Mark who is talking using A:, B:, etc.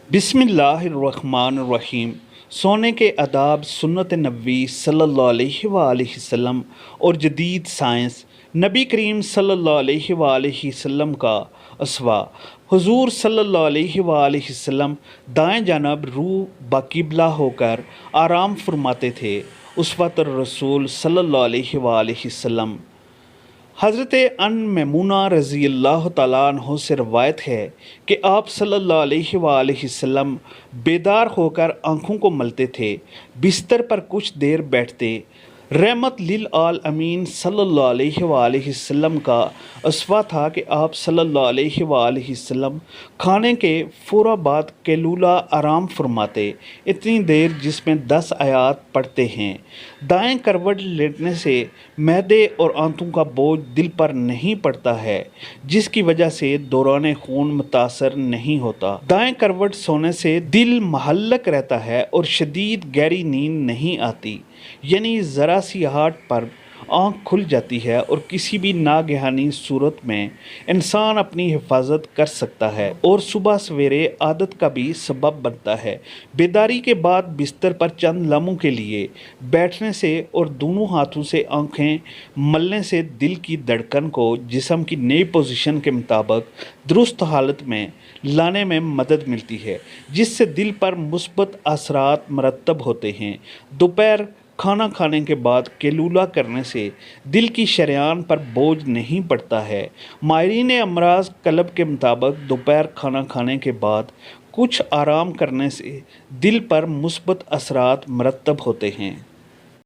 A: बिस्मिल्लाहिर्रहमानिर्रहीम। सोने के आदाब, सुन्नत नबी सल्लल्लाहु अलैहि वसल्लम और जदीद साइंस। नबी करीम सल्लल्लाहु अलैहि वसल्लम का असवा। हुजूर सल्लल्लाहु अलैहि वसल्लम दाएं जानब रूह बाकिबला होकर आराम फरमाते थे। उसवत रसूल सल्लल्लाहु अलैहि वसल्लम। हज़रत अन मैमूना रज़ी अल्लाह तआला अन्हा से रवायत है कि आप सल्लल्लाहु अलैहि वसल्लम बेदार होकर आँखों को मलते थे, बिस्तर पर कुछ देर बैठते। रहमत लिल आलमीन सल्लल्लाहु अलैहि वसल्लम का अस्वा था कि आप सल्लल्लाहु अलैहि वसल्लम खाने के फ़ौरा बाद कैलूला आराम फरमाते, इतनी देर जिसमें 10 आयात पढ़ते हैं। दाएं करवट लेटने से मैदे और आंतों का बोझ दिल पर नहीं पड़ता है, जिसकी वजह से दौरान खून मुतासर नहीं होता। दाएं करवट सोने से दिल महल्लक रहता है और शदीद गहरी नींद नहीं आती, यानी ज़रा सी आहट पर आँख खुल जाती है और किसी भी नागहानी सूरत में इंसान अपनी हिफाजत कर सकता है और सुबह सवेरे आदत का भी सबब बनता है। बेदारी के बाद बिस्तर पर चंद लम्हों के लिए बैठने से और दोनों हाथों से आंखें मलने से दिल की धड़कन को जिस्म की नई पोजीशन के मुताबिक दुरुस्त हालत में लाने में मदद मिलती है, जिससे दिल पर मुस्बत असरात मरतब होते हैं। दोपहर खाना खाने के बाद कैलूला करने से दिल की शरेयान पर बोझ नहीं पड़ता है। माहिरीन अमराज कल्ब के मुताबिक दोपहर खाना खाने के बाद कुछ आराम करने से दिल पर मुस्बत असरात मरतब होते हैं।